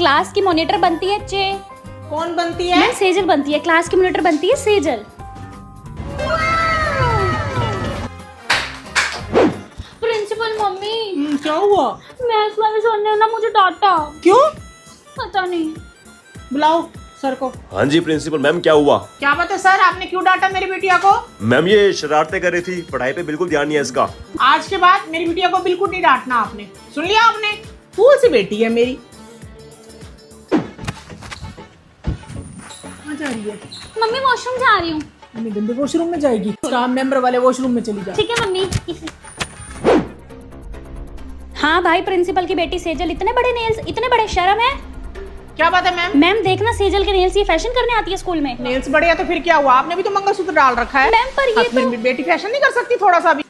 Class की monitor बनती है चे। कौन बनती है? मैम सेजल बनती है, क्लास की मॉनिटर बनती है सेजल। प्रिंसिपल मम्मी क्या हुआ? मैथ्स वाले सर ने ना मुझे डांटा। क्यों? पता नहीं। बुलाओ सर को। हाँ जी प्रिंसिपल मैम, क्या हुआ? क्या बात है सर, आपने क्यों डांटा मेरी बिटिया को? मैम ये शरारतें कर रही थी, पढ़ाई पे बिल्कुल ध्यान नहीं है इसका। आज के बाद मेरी बिटिया को बिल्कुल नहीं डांटना आपने, सुन लिया आपने? फूल सी बेटी है मेरी। कहाँ जा रही है? मम्मी वॉशरूम जा रही हूँ। मम्मी गंदे वॉशरूम में जाएगी, स्टाफ मेंबर वाले वॉशरूम में चली जा। ठीक है मम्मी। हाँ भाई, प्रिंसिपल की बेटी सेजल, इतने बड़े नेल्स, इतने बड़े, शर्म है? क्या बात है मैम? मैम देखना सेजल के नेल्स, ये फैशन करने आती है स्कूल में। नेल्स बड़े हैं तो फिर क्या हुआ? आपने भी तो मंगलसूत्र डाल रखा है। मैम पर ये अपनी बेटी फैशन नहीं कर सकती थोड़ा सा भी?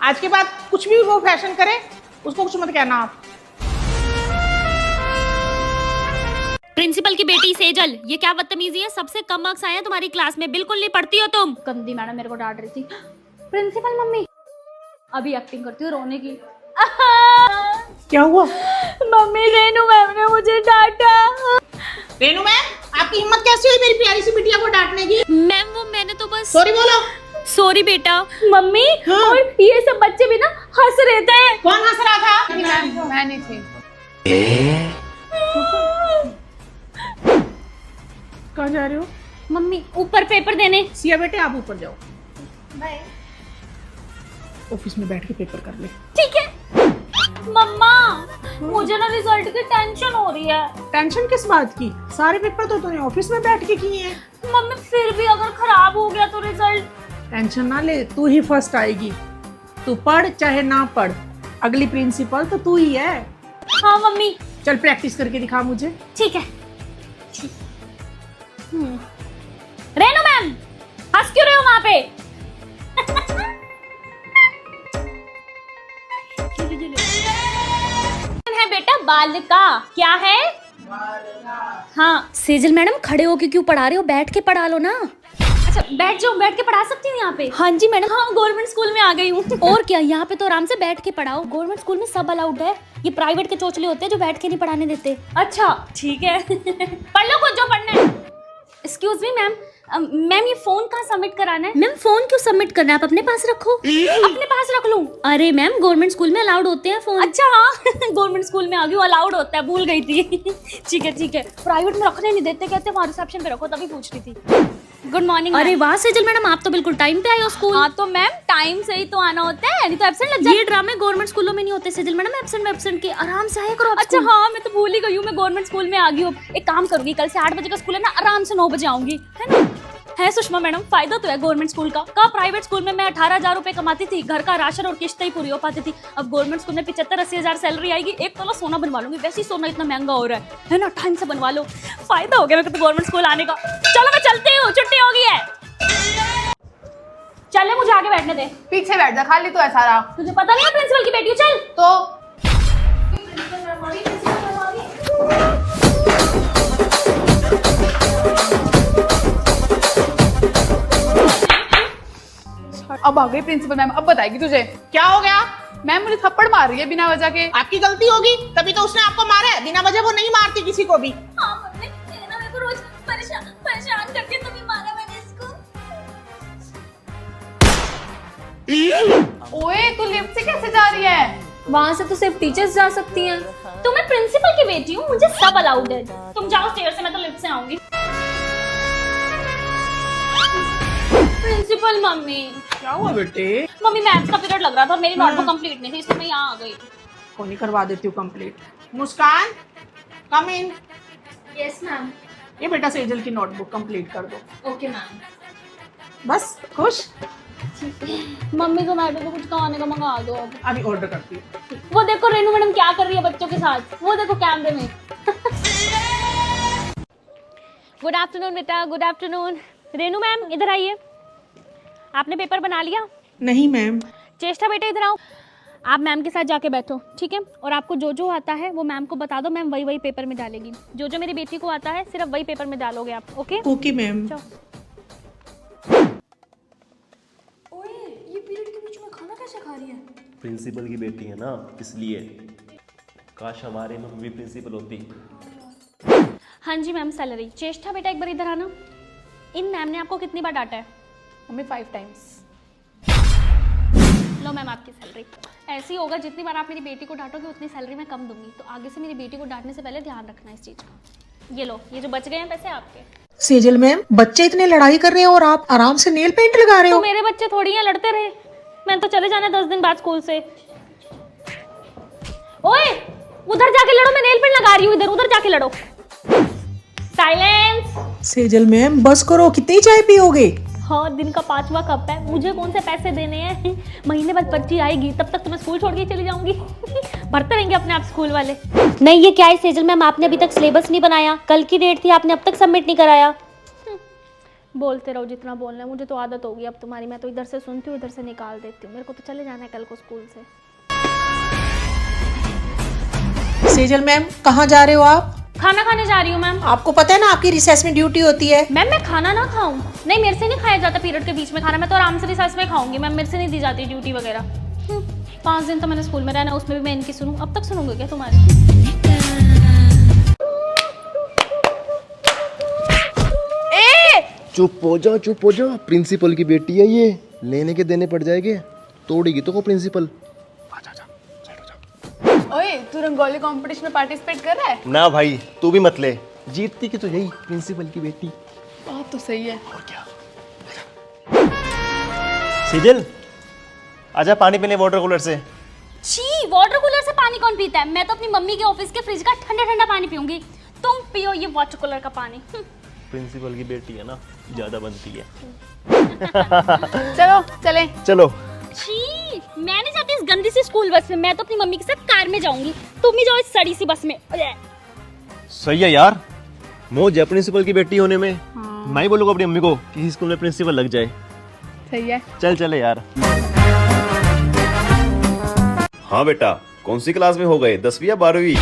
आज के बाद कुछ भी वो फैशन करे उसको कुछ मत कहना आप। प्रिंसिपल की बेटी सेजल, ये क्या बदतमीजी है? सबसे कम मार्क्स आए हैं तुम्हारी क्लास में, बिल्कुल नहीं पढ़ती हो तुम। गंदी मैडम मेरे को डांट रही थी। प्रिंसिपल मम्मी अभी एक्टिंग करती हूँ रोने की। क्या हुआ? मम्मी रेनू मैम ने मुझे डांटा। रेनू मैम, आपकी हिम्मत कैसे हुई मेरी प्यारी सी बिटिया को डांटने की? मैम वो मैंने तो बस सॉरी बोलो। सॉरी बेटा। मम्मी हाँ? और ये सब बच्चे भी ना हंस रहे थे। कौन हंस रहा था? मैं नहीं थी। कहाँ जा रहे हो? मम्मी ऊपर पेपर देने। सिया बेटे आप ऊपर जाओ, ऑफिस में बैठ के पेपर कर ले। ठीक है। मम्मा मुझे ना रिजल्ट की टेंशन हो रही है। टेंशन किस बात की? सारे पेपर तो तूने ऑफिस में बैठ के किए हैं। मम्मी फिर भी अगर खराब हो गया तो रिजल्ट। टेंशन ना ले, तू ही फर्स्ट आएगी। तू पढ़ चाहे ना पढ़, अगली प्रिंसिपल तो तू ही है। हाँ मम्मी। चल प्रैक्टिस करके दिखा मुझे। ठीक है। रेनू मैम हंस क्यों रहे हो वहां पे? है बेटा बालिका। क्या है? हाँ सेजल मैडम, खड़े होके क्यों पढ़ा रहे हो? बैठ के पढ़ा लो ना। अच्छा बैठ जाओ, बैठ के पढ़ा सकती हूँ यहाँ पे? हाँ जी मैडम। हाँ गवर्नमेंट स्कूल में आ गई हूँ। और क्या, यहाँ पे तो आराम से बैठ के पढ़ाओ। गवर्नमेंट स्कूल में सब अलाउड है, ये प्राइवेट के चोचले होते हैं जो बैठ के नहीं पढ़ाने देते। अच्छा ठीक है। पढ़ लो खुद जो पढ़ना है। एक्सक्यूज मी मैम, मैम ये फोन कहाँ सबमिट कराना है? मैम फोन क्यों सबमिट करना है? आप अपने पास रखो। अपने पास रख लूं? अरे मैम गवर्नमेंट स्कूल में अलाउड होते हैं फोन। अच्छा हाँ। गवर्नमेंट स्कूल में आ गई हूँ, अलाउड होता है, भूल गई थी। ठीक है ठीक है। प्राइवेट में रखने नहीं देते, कहते वहाँ रिसेप्शन पे रखो, तभी पूछ रही थी। Good morning. अरे वाह सेजल मैडम, आप तो बिल्कुल टाइम पे आए हो स्कूल। हाँ तो मैम टाइम से ही तो आना होता है, नहीं तो एब्सेंट लग जाए। ये ड्रामे गवर्नमेंट स्कूलों में नहीं होते सेजल मैडम, एब्सेंट के आराम से आया करो। अच्छा हाँ मैं तो भूल ही गई हूँ, मैं गवर्नमेंट स्कूल में आ गई हूँ। एक काम करूंगी, कल से 8 बजे का स्कूल है ना, आराम से 9 बजे आऊंगी, है ना? है सुषमा मैडम, फायदा तो है गवर्नमेंट स्कूल का। प्राइवेट स्कूल में मैं 18,000 रुपए कमाती थी, घर का राशन और किश्त ही पूरी हो पाती थी। अब गवर्नमेंट स्कूल में 75-80 हजार सैलरी आएगी, एक तोला सोना बनवा लूंगी। वैसे ही सोना इतना महंगा हो रहा है ना, टाइम से बनवा लो। फायदा हो गया मेरे को तो गवर्नमेंट स्कूल आने का। चलो मैं चलती हूँ, छुट्टी हो गई है। चले मुझे आगे बैठने दे। पीछे बैठ जा, खाली तो है सारा। तुझे पता नहीं है प्रिंसिपल की बेटी हूँ, चल। तो अब आ गई प्रिंसिपल मैम, अब बताएगी तुझे। क्या हो गया? मैम मुझे थप्पड़ मार रही है बिना वजह के। आपकी गलती होगी, तभी तो उसने आपको मारा है। बिना वजह वो नहीं मारती किसी को भी। हाँ मम्मी, ना मेरे को रोज परेशान करके तभी मारा मैंने इसको। ओए तू लिफ्ट से कैसे जा रही है? वहाँ से तो सिर्फ टीचर्स जा सकती हैं। तो मैं प्रिंसिपल की बेटी हूँ, मुझे सब अलाउड है। तुम जाओ स्टेयर से, मैं तो लिफ्ट से आऊंगी। Principal mummy. क्या हुआ बेटे? मम्मी मैथ्स का पीरियड लग रहा था और मेरी नोटबुक कंप्लीट नहीं थी, इसलिए मैं यहाँ आ गई। कौन ही करवा देती हूँ complete. Muskan come in. Yes ma'am. ये बेटा सेजल की नोटबुक कंप्लीट कर दो। Okay ma'am. बस खुश? मम्मी जोमेटो से कुछ खाने का मंगा दो अब। अभी ऑर्डर करती हूँ। वो देखो रेनू मैडम क्या कर रही है बच्चों के साथ, वो देखो कैमरे में। गुड आफ्टरनून बेटा, गुड आफ्टरनून। रेनू मैम इधर आइए। आपने पेपर बना लिया? नहीं मैम। चेष्टा बेटा इधर आओ। आप मैम के साथ जाके बैठो, ठीक है? और आपको जो जो आता है वो मैम को बता दो, मैम वही वही पेपर में डालेगी। जो जो मेरी बेटी को आता है सिर्फ वही पेपर में डालोगे आप, ओके? Okay ma'am. ओए ये पीरियड के बीच में खाना कैसे खा रही है? प्रिंसिपल की बेटी है ना, इसलिए। काश हमारे में भी प्रिंसिपल होती। हाँ जी मैम, सैलरी। चेष्टा बेटा एक बार इधर आना। इन मैम ने आपको कितनी बार डांटा है? Mummy 5 times. लो मैम आपकी सैलरी। ऐसे ही होगा, जितनी बार आप मेरी बेटी को डांटोगे उतनी सैलरी मैं कम दूंगी, तो आगे से मेरी बेटी को डांटने से पहले ध्यान रखना इस चीज़ का। ये लो, ये जो बच गए हैं पैसे आपके। सेजल मैम, बच्चे इतने लड़ाई कर रहे हैं और आप आराम से नेल पेंट लगा रहे तो हो। मेरे बच्चे थोड़ी हैं लड़ते रहे, मैंने तो चले जाना 10 दिन बाद स्कूल से। ओए उधर जाके लड़ो, मैं नेल पेंट लगा रही हूँ इधर, उधर जाके लड़ो। साइलेंस। सेजल मैम बस करो, कितनी चाय पियोगे? हाँ, दिन का 5वां कप है, मुझे कौन से पैसे देने हैं? महीने बाद पर्ची आएगी, तब तक तो मैं स्कूल छोड़ के चली जाऊंगी। भरते रहेंगे अपने आप स्कूल वाले। नहीं ये क्या है सेजल मैम, आपने अभी तक सिलेबस नहीं बनाया, कल की डेट थी, आपने अब तक सबमिट नहीं कराया। बोलते रहो जितना बोलना है, मुझे तो आदत होगी अब तुम्हारी। मैं तो इधर से सुनती हूँ, इधर से निकाल देती हूँ। मेरे को तो चले जाना है कल को स्कूल से। सेजल मैम कहाँ जा रहे हो आप? खाना खाने जा रही हूँ मैम। आपको पता है ना आपकी रिसेस में ड्यूटी होती है। मैम मैं खाना ना खाऊं? नहीं, मेरे से नहीं खाया जाता पीरियड के बीच में खाना, मैं तो आराम से रिसेस में खाऊंगी मैम, मेरे से नहीं दी जाती ड्यूटी वगैरह। 5 दिन तो मैंने स्कूल में रहना, उसमें भी मैं इनकी सुनूं? अब तक सुनूंगे क्या तुम्हारी? चुप हो जा, चुप हो जा। प्रिंसिपल की बेटी है ये, लेने के देने पड़ जाएंगे, तोड़ेगी तो को प्रिंसिपल। ओए तू रंगोली कंपटीशन में पार्टिसिपेट कर रहा है? ना भाई, तू भी मत ले। जीतती की तो यही प्रिंसिपल की बेटी। बात तो सही है। सेजल आजा पानी पीने वाटर कूलर से। छी, वाटर कूलर से पानी कौन पीता है? मैं तो अपनी मम्मी के ऑफिस के फ्रिज का ठंडा ठंडा पानी पीऊंगी, तुम पियो ये वाटर कूलर का पानी। प्रिंसिपल की बेटी है ना, ज्यादा बनती है। चलो चले। चलो। छी, मैं नहीं जाती इस गंदी सी स्कूल बस में, मैं तो अपनी मम्मी के साथ कार में जाऊंगी, तुम ही जाओ इस सड़ी सी बस में। सही है यार, मौज है प्रिंसिपल की बेटी होने में। मैं ही बोलूंगा अपनी मम्मी को कि स्कूल में प्रिंसिपल लग जाए। सही है। चल चले यार। हाँ बेटा, कौन सी क्लास में हो गए, 10वीं या 12वीं?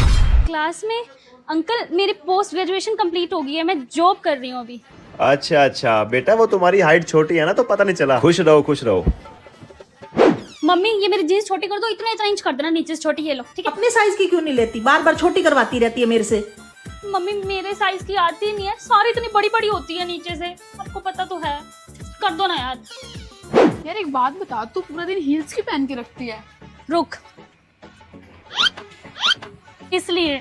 क्लास में? अंकल मेरी पोस्ट ग्रेजुएशन कंप्लीट हो गई है, मैं जॉब कर रही हूँ अभी। अच्छा अच्छा बेटा, वो तुम्हारी हाइट छोटी है ना तो पता नहीं चला। खुश रहो खुश रहो। मम्मी ये मेरी जीन्स छोटी कर दो, इतना इंच कर देना नीचे से छोटी, ये लो ठीक है। अपने साइज की क्यों नहीं लेती, बार बार छोटी करवाती रहती है मेरे से। मम्मी मेरे साइज की आती ही नहीं है, सारी इतनी बड़ी बड़ी होती है नीचे से, आपको पता तो है, कर दो ना यार। यार एक बात बता, तू पूरा दिन हील्स की पहन के रखती है? रुक, इसलिए।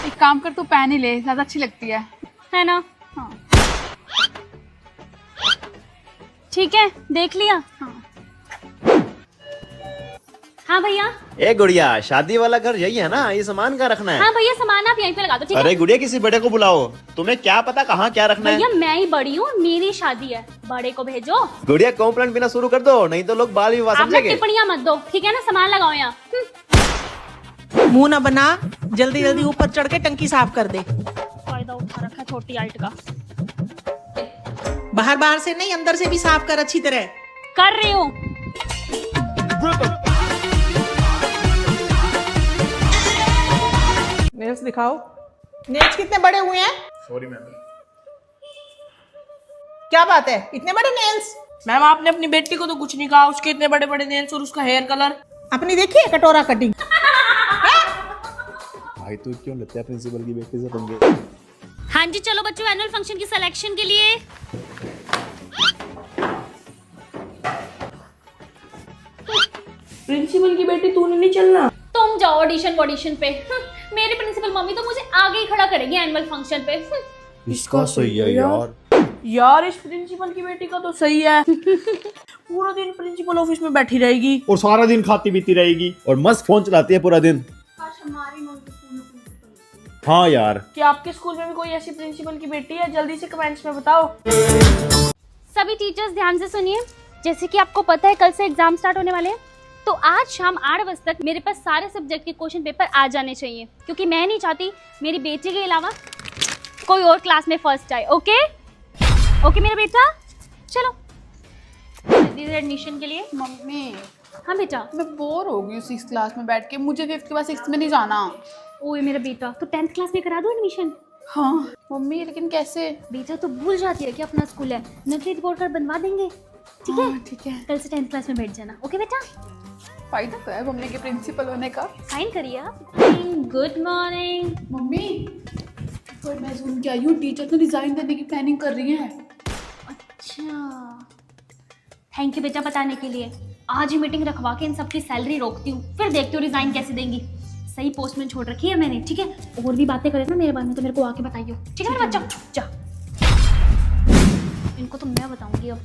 एक काम कर, तू पहन ही ले, ज्यादा अच्छी लगती है ना? हाँ। ठीक है, देख लिया। हाँ भैया। ए गुड़िया, शादी वाला घर यही है ना, ये सामान का रखना है। हाँ भैया, सामान आप यहीं पे लगा दो, ठीक है? अरे गुड़िया, किसी बड़े को बुलाओ, तुम्हें क्या पता कहाँ क्या रखना है। भैया मैं ही बड़ी हूँ, मेरी शादी है, बड़े को भेजो। गुड़िया कॉम्प्लेंट बिना शुरू कर दो, नहीं तो लोग बाल विवाह आप ना समझेंगे। टिप्पणियां मत दो, ठीक है ना? सामान लगाओ यहाँ। मुंह ना बना, जल्दी जल्दी ऊपर चढ़ के टंकी साफ कर दे। फायदा उठा रखा है छोटी हाइट का। बाहर बाहर से नहीं, अंदर से भी साफ कर अच्छी तरह। कर रही हूँ। नेल्स दिखाओ, नेल्स कितने बड़े हुए हैं? Sorry ma'am. क्या बात है, इतने बड़े नेल्स? मैम आपने अपनी बेटी को तो कुछ नहीं कहा, उसके इतने बड़े बड़े नेल्स और उसका हेयर कलर। अपनी देखी है कटोरा कटिंग? भाई तू क्यों लेता है प्रिंसिपल की बेटी से पंगे? हाँ जी चलो बच्चों, एनुअल फंक्शन की सिलेक्शन के लिए। प्रिंसिपल की बेटी तूने नहीं चलना। तुम जाओ ऑडिशन पे। मेरी प्रिंसिपल मम्मी तो मुझे आगे ही खड़ा करेगी एनुअल फंक्शन पे। इसका सही है यार। यार इस प्रिंसिपल की बेटी का तो सही है। पूरा दिन प्रिंसिपल ऑफिस में बैठी रहेगी और सारा दिन खाती पीती रहेगी और मस्त फोन चलाती है पूरा दिन। हाँ यार। क्या आपके स्कूल में भी कोई ऐसी प्रिंसिपल की बेटी है? जल्दी से कमेंट्स में बताओ। सभी टीचर्स ध्यान से सुनिए, जैसे कि आपको पता है कल से एग्जाम स्टार्ट होने वाले हैं, तो आज शाम 8 बजे तक मेरे पास सारे सब्जेक्ट के क्वेश्चन पेपर आ जाने चाहिए, क्योंकि मैं नहीं चाहती मेरी बेटी के अलावा कोई और क्लास में फर्स्ट आए। ओके ओके मेरा बेटा, चलो एडमिशन के लिए। मम्मी हाँ बेटा। मैं बोर हो गई 6th क्लास में बैठ के, मुझे 5th के बाद 6th में नहीं जाना। ओए मेरा बेटा, तो 10th क्लास में करा दो एडमिशन। हाँ मम्मी, लेकिन कैसे? बेटा तो भूल जाती है कि अपना स्कूल है, नकली रिपोर्ट कार्ड बनवा देंगे, ठीक है? ठीक है। कल से 10th क्लास में बैठ जाना। ओके बेटा। फायदा तो है मम्मी के प्रिंसिपल होने का। साइन करिए आप। Good morning. मम्मी पर मैं सुन के आई हूँ टीचर तो रिजाइन देने की प्लानिंग कर रही है। अच्छा, थैंक यू बेटा बताने के लिए। आज ही मीटिंग रखवा के इन सबकी सैलरी रोकती हूँ, फिर देखती हूँ रिजाइन कैसे देंगी। सही पोस्ट में छोड़ रखी है मैंने, ठीक है। और भी बातें करे ना मेरे बारे में तो मेरे को आके बताइए, ठीक है मेरे बच्चा। जा, इनको तो मैं बताऊंगी अब।